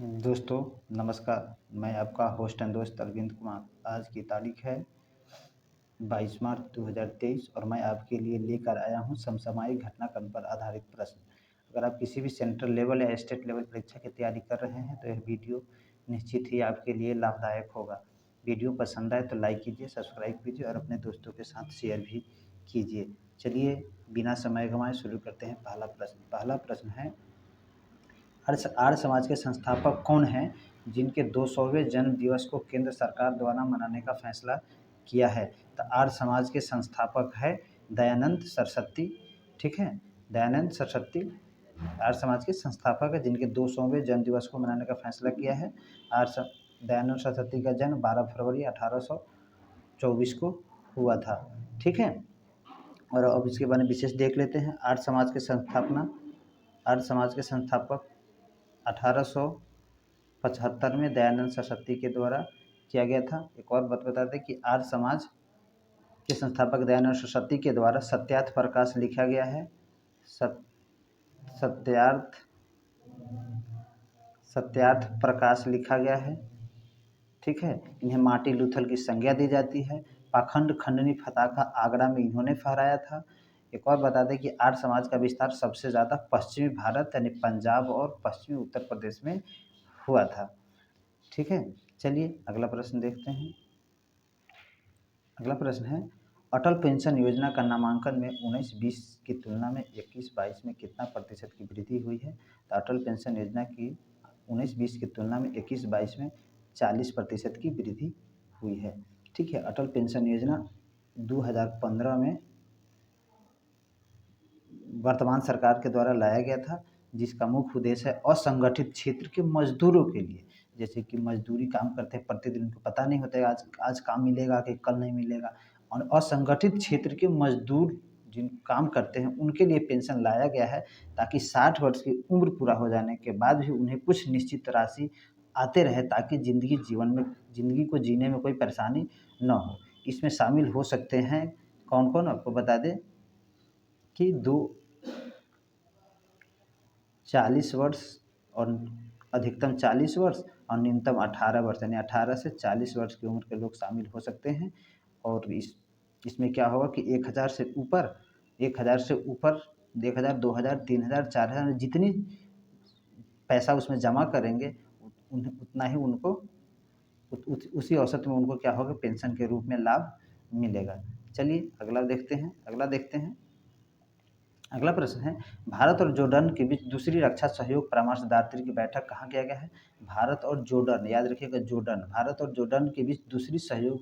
दोस्तों नमस्कार। मैं आपका होस्ट एंड दोस्त अरविंद कुमार। आज की तारीख है 22 मार्च 2023 और मैं आपके लिए लेकर आया हूं समसामयिक घटनाक्रम पर आधारित प्रश्न। अगर आप किसी भी सेंट्रल लेवल या स्टेट लेवल परीक्षा की तैयारी कर रहे हैं तो यह वीडियो निश्चित ही आपके लिए लाभदायक होगा। वीडियो पसंद आए तो लाइक कीजिए, सब्सक्राइब कीजिए और अपने दोस्तों के साथ शेयर भी कीजिए। चलिए बिना समय गंवाए शुरू करते हैं। पहला प्रश्न है, आर्य समाज के संस्थापक कौन हैं जिनके 200वें जन्म दिवस को केंद्र सरकार द्वारा मनाने का फैसला किया है? तो आर्य समाज के संस्थापक है दयानंद सरस्वती। ठीक है, दयानंद सरस्वती आर्य समाज के संस्थापक है जिनके 200वें जन्म दिवस को मनाने का फैसला किया है। दयानंद सरस्वती का जन्म 12 फरवरी 1824 को हुआ था। ठीक है, और अब इसके बारे में विशेष देख लेते हैं। आर्य समाज के संस्थापक 1875 में दयानंद सरस्वती के द्वारा किया गया था। एक और बात बता दें कि आर्य समाज के संस्थापक दयानंद सरस्वती के द्वारा सत्यार्थ प्रकाश लिखा गया है। सत्यार्थ प्रकाश लिखा गया है। ठीक है, इन्हें मार्टिन लूथर की संज्ञा दी जाती है। पाखंड खंडनी पताका आगरा में इन्होंने फहराया था। एक और बता दें कि आर्य समाज का विस्तार सबसे ज़्यादा पश्चिमी भारत यानी पंजाब और पश्चिमी उत्तर प्रदेश में हुआ था। ठीक है, चलिए अगला प्रश्न देखते हैं। अगला प्रश्न है, अटल पेंशन योजना का नामांकन में 19-20 की तुलना में 21-22 में कितना प्रतिशत की वृद्धि हुई है? तो अटल पेंशन योजना की 19-20 की तुलना में 21-22 में 40% की वृद्धि हुई है। ठीक है, अटल पेंशन योजना 2015 में वर्तमान सरकार के द्वारा लाया गया था, जिसका मुख्य उद्देश्य है असंगठित क्षेत्र के मजदूरों के लिए, जैसे कि मजदूरी काम करते हैं प्रतिदिन, उनको पता नहीं होता है आज काम मिलेगा कि कल नहीं मिलेगा, और असंगठित क्षेत्र के मजदूर जिन काम करते हैं उनके लिए पेंशन लाया गया है, ताकि 60 वर्ष की उम्र पूरा हो जाने के बाद भी उन्हें कुछ निश्चित राशि आते रहे, ताकि ज़िंदगी को जीने में कोई परेशानी न हो। इसमें शामिल हो सकते हैं कौन कौन, आपको बता दें कि 40 वर्ष और अधिकतम 40 वर्ष और न्यूनतम 18 वर्ष यानी 18 से 40 वर्ष की उम्र के लोग शामिल हो सकते हैं। और इसमें क्या होगा कि 1000 से ऊपर 1000, 2000, 3000, 4000 जितनी पैसा उसमें जमा करेंगे उतना ही उनको उसी औसत में उनको क्या होगा, पेंशन के रूप में लाभ मिलेगा। चलिए अगला देखते हैं। अगला प्रश्न है, भारत और जॉर्डन के बीच दूसरी रक्षा सहयोग परामर्शदात्री की बैठक कहाँ किया गया है? भारत और जॉर्डन, याद रखिएगा भारत और जॉर्डन के बीच दूसरी सहयोग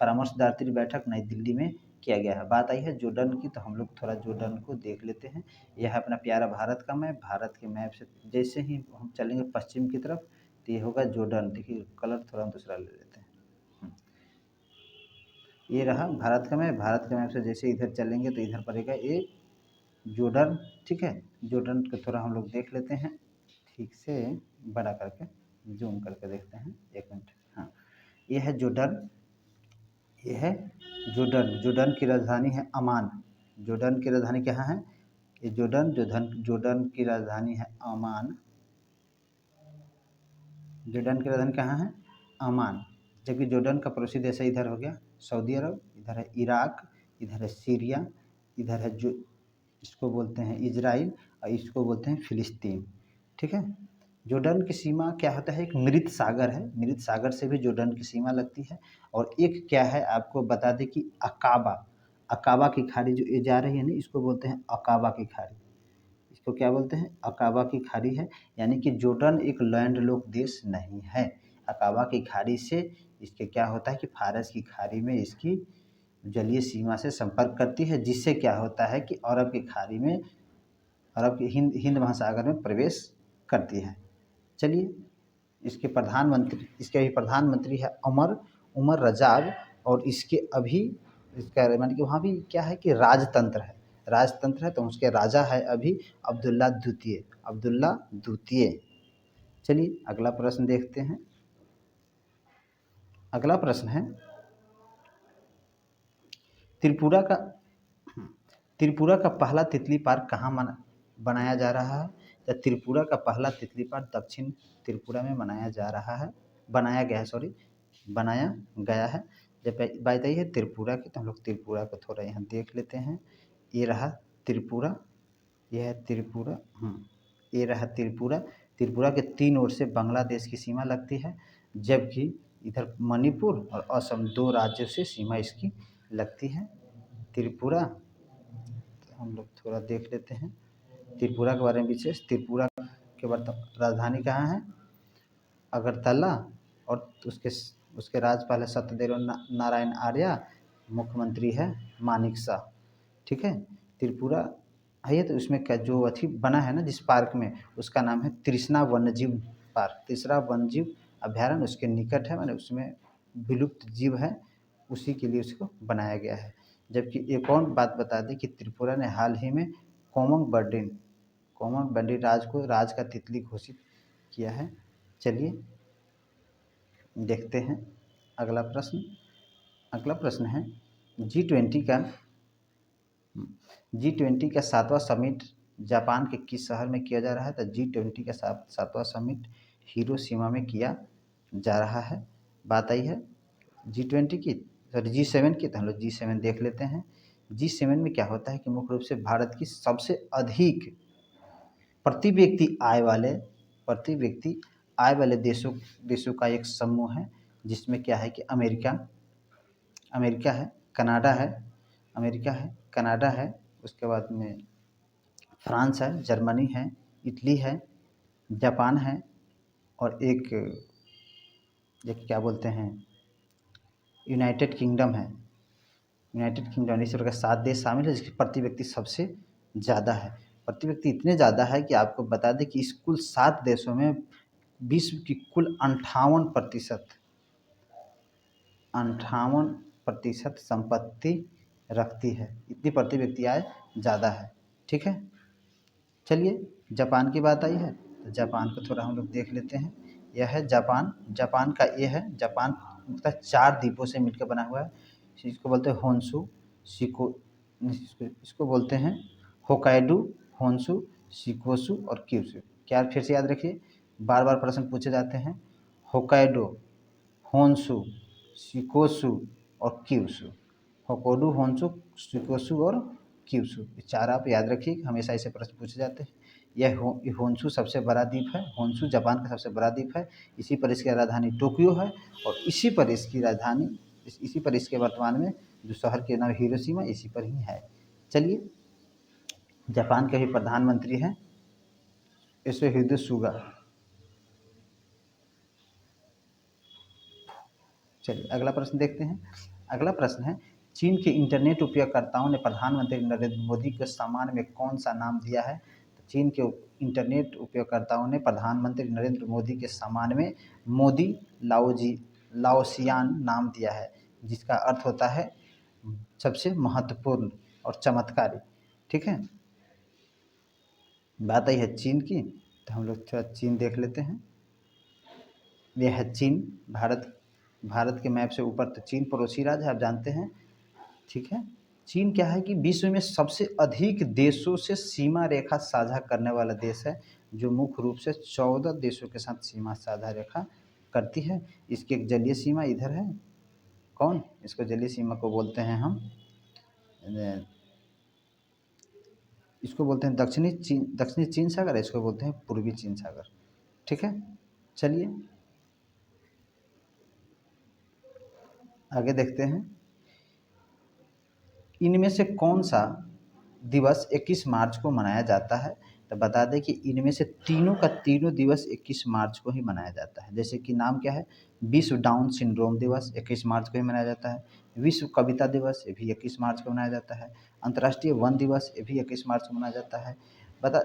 परामर्शदात्री बैठक नई दिल्ली में किया गया है। बात आई है जॉर्डन की, तो हम लोग थोड़ा जॉर्डन को देख लेते हैं। यह है अपना प्यारा भारत का मैप। भारत के मैप से जैसे ही हम चलेंगे पश्चिम की तरफ तो ये होगा जॉर्डन। देखिए कलर थोड़ा दूसरा ले लेते हैं। ये रहा भारत का मैप। भारत के मैप से जैसे इधर चलेंगे तो इधर पड़ेगा ये जॉर्डन। ठीक है, जॉर्डन को थोड़ा हम लोग देख लेते हैं, ठीक से बड़ा करके जूम करके देखते हैं। एक मिनट, हाँ ये है जॉर्डन, जॉर्डन की राजधानी है अमान। जॉर्डन की राजधानी कहाँ है? ये जॉर्डन की राजधानी है अमान। जॉर्डन की राजधानी कहाँ है? अमान। जबकि जॉर्डन का पड़ोसी देश है, इधर हो गया सऊदी अरब, इधर है इराक, इधर है सीरिया, इधर है जो इसको बोलते हैं इजराइल और इसको बोलते हैं फिलिस्तीन। ठीक है, जॉर्डन की सीमा क्या होता है? एक मृत सागर है, मृत सागर से भी जॉर्डन की सीमा लगती है। और एक क्या है आपको बता दें कि अकाबा की खाड़ी जो ये जा रही है ना, इसको बोलते हैं अकाबा की खाड़ी। इसको क्या बोलते हैं? अकाबा की खाड़ी है। यानी कि जॉर्डन एक लैंडलॉक देश नहीं है। अकाबा की खाड़ी से इसके क्या होता है कि फारस की खाड़ी में इसकी जलीय सीमा से संपर्क करती है, जिससे क्या होता है कि अरब की खाड़ी में, अरब के हिंद महासागर में प्रवेश करती है। चलिए इसके अभी प्रधानमंत्री है उमर रजाक, और इसका माने कि वहाँ भी क्या है कि राजतंत्र है, तो उसके राजा है अभी अब्दुल्ला द्वितीय। चलिए अगला प्रश्न देखते हैं। अगला प्रश्न है, त्रिपुरा का पहला तितली पार्क कहाँ बनाया जा रहा है? तो त्रिपुरा का पहला तितली पार्क दक्षिण त्रिपुरा में बनाया गया है। जब बात आई है त्रिपुरा की, तो हम लोग त्रिपुरा को थोड़ा यहाँ देख लेते हैं। ये रहा त्रिपुरा, यह है त्रिपुरा, ये रहा त्रिपुरा। त्रिपुरा के 3 ओर से बांग्लादेश की सीमा लगती है, जबकि इधर मणिपुर और असम 2 राज्यों से सीमा इसकी लगती है। त्रिपुरा, तो हम लोग थोड़ा देख लेते हैं त्रिपुरा के बारे में विशेष। त्रिपुरा के राजधानी कहाँ है? अगरतला, और उसके राज्यपाल है सत्यदेव नारायण आर्य, मुख्यमंत्री है मानिक शाह। ठीक है, त्रिपुरा है। तो उसमें क्या जो अथी बना है ना जिस पार्क में, उसका नाम है तृष्णा वन्यजीव पार्क। तृष्णा वन्यजीव अभ्यारण्य उसके निकट है, माने उसमें विलुप्त जीव है, उसी के लिए उसको बनाया गया है। जबकि एक और बात बता दें कि त्रिपुरा ने हाल ही में कॉमन बर्डी राज का तितली घोषित किया है। चलिए देखते हैं अगला प्रश्न। अगला प्रश्न है G20 का 7वां समिट जापान के किस शहर में किया जा रहा है? तो G20 का 7वां समिट हिरोशिमा में किया जा रहा है। बात आई है G20 की, सॉरी G7 की, तो हम लोग G7 देख लेते हैं। G7 में क्या होता है कि मुख्य रूप से भारत की सबसे अधिक प्रति व्यक्ति आय वाले देशों का एक समूह है, जिसमें क्या है कि अमेरिका है, कनाडा है, उसके बाद में फ्रांस है, जर्मनी है, इटली है, जापान है, और एक क्या बोलते हैं यूनाइटेड किंगडम है। इस प्रकार 7 देश शामिल है, जिसकी प्रति व्यक्ति सबसे ज़्यादा है। प्रति व्यक्ति इतने ज़्यादा है कि आपको बता दें कि इस कुल 7 देशों में विश्व की कुल 58% संपत्ति रखती है। इतनी प्रति व्यक्ति आय ज़्यादा है। ठीक है, चलिए जापान की बात आई है, तो जापान को थोड़ा हम लोग देख लेते हैं। यह है जापान का, ये है जापान मुख्यतः 4 द्वीपों से मिलकर बना हुआ है। इसको बोलते हैं होन्शु, इसको बोलते हैं होकाइडो, होन्शु, शिकोशु और क्यूशु। क्या फिर से याद रखिए, बार बार प्रश्न पूछे जाते हैं। होकाइडो, होन्शु, शिकोशु और क्यूशु। होकोडू, होन्शु, शिकोशु और क्यूशु, ये 4 आप याद रखिए, हमेशा ऐसे प्रश्न पूछे जाते हैं। यह होन्शु सबसे बड़ा द्वीप है। होन्शु जापान का सबसे बड़ा द्वीप है। इसी पर इसकी राजधानी टोक्यो है, और इसी पर इसके वर्तमान में जो शहर के नाम हिरोशिमा, इसी पर ही है। चलिए, जापान के भी प्रधानमंत्री हैं योशिहिदे सुगा। चलिए अगला प्रश्न देखते हैं। अगला प्रश्न है चीन के इंटरनेट उपयोगकर्ताओं ने प्रधानमंत्री नरेंद्र मोदी के सम्मान में कौन सा नाम दिया है? तो चीन के इंटरनेट उपयोगकर्ताओं ने प्रधानमंत्री नरेंद्र मोदी के सम्मान में मोदी लाओसियान नाम दिया है, जिसका अर्थ होता है सबसे महत्वपूर्ण और चमत्कारी। ठीक है, बात आई है चीन की, तो हम लोग थोड़ा चीन देख लेते हैं। यह है चीन, भारत के मैप से ऊपर तो चीन पड़ोसी राज्य है, आप जानते हैं। ठीक है, चीन क्या है कि विश्व में सबसे अधिक देशों से सीमा रेखा साझा करने वाला देश है, जो मुख्य रूप से 14 देशों के साथ सीमा साझा रेखा करती है। इसकी एक जलीय सीमा इधर है, कौन, इसको जलीय सीमा को बोलते हैं हम, इसको बोलते हैं दक्षिणी चीन सागर, इसको बोलते हैं पूर्वी चीन सागर। ठीक है, चलिए आगे देखते हैं। इनमें से कौन सा दिवस 21 मार्च को मनाया जाता है? तो बता दें कि इनमें से तीनों का तीनों दिवस 21 मार्च को ही मनाया जाता है। जैसे कि नाम क्या है, विश्व डाउन सिंड्रोम दिवस 21 मार्च को ही मनाया जाता है। विश्व कविता दिवस, ये भी 21 मार्च को मनाया जाता है। अंतर्राष्ट्रीय वन दिवस, ये भी 21 मार्च को मनाया जाता है। बता,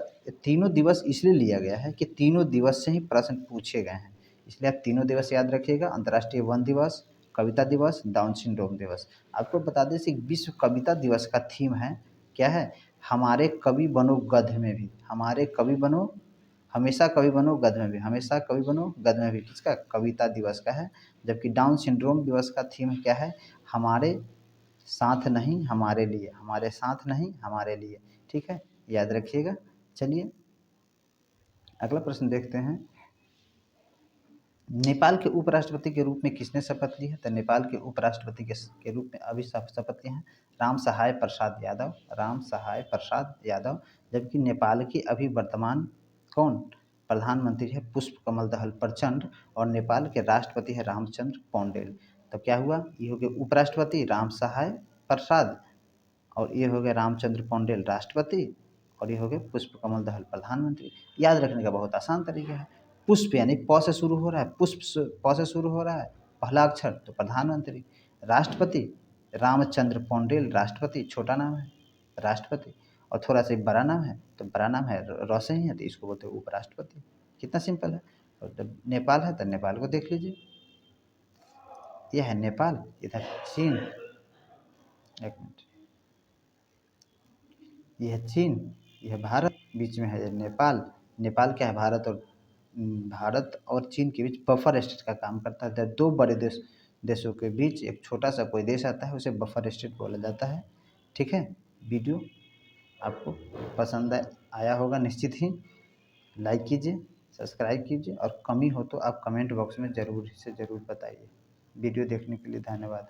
तीनों दिवस इसलिए लिया गया है कि तीनों दिवस से ही प्रश्न पूछे गए हैं, इसलिए आप तीनों दिवस याद रखिएगा। अंतर्राष्ट्रीय वन दिवस, कविता दिवस, डाउन सिंड्रोम दिवस। आपको बता दें कि विश्व कविता दिवस का थीम है, क्या है, हमारे कवि बनो गध में भी, हमारे कवि बनो, हमेशा कवि बनो गध में भी, हमेशा कवि बनो गध में भी, किसका, कविता दिवस का है। जबकि डाउन सिंड्रोम दिवस का थीम क्या है, हमारे साथ नहीं हमारे लिए, हमारे साथ नहीं हमारे लिए। ठीक है, याद रखिएगा। चलिए अगला प्रश्न देखते हैं, नेपाल के उपराष्ट्रपति के रूप में किसने शपथ ली है? तो नेपाल के उपराष्ट्रपति के रूप में अभी शपथ लिए हैं राम सहाय प्रसाद यादव, राम सहाय प्रसाद यादव। जबकि नेपाल के अभी वर्तमान कौन प्रधानमंत्री है? पुष्प कमल दहल प्रचंड। और नेपाल के राष्ट्रपति है रामचंद्र पौडेल। तो क्या हुआ, ये हो गए उपराष्ट्रपति राम सहाय प्रसाद, और ये हो गए रामचंद्र पौडेल राष्ट्रपति, और ये हो गए पुष्प कमल दहल प्रधानमंत्री। याद रखने का बहुत आसान तरीका है। पुष्प यानी प से शुरू हो रहा है, पुष्प प से शुरू हो रहा है, पहला अक्षर तो प्रधानमंत्री। राष्ट्रपति रामचंद्र पौडेल राष्ट्रपति, छोटा नाम है राष्ट्रपति। और थोड़ा सा बड़ा नाम है, तो बड़ा नाम है र से ही है, तो इसको बोलते हैं उपराष्ट्रपति। कितना सिंपल है। और जब नेपाल है तो नेपाल को देख लीजिए, यह है नेपाल, इधर चीन, एक मिनट, यह है चीन, यह भारत, बीच में है नेपाल। नेपाल क्या है, भारत और चीन के बीच बफर स्टेट का काम करता है। जब दो बड़े देशों के बीच एक छोटा सा कोई देश आता है, उसे बफर स्टेट बोला जाता है। ठीक है, वीडियो आपको पसंद आया होगा निश्चित ही। लाइक कीजिए, सब्सक्राइब कीजिए, और कमी हो तो आप कमेंट बॉक्स में ज़रूर से ज़रूर बताइए। वीडियो देखने के लिए धन्यवाद।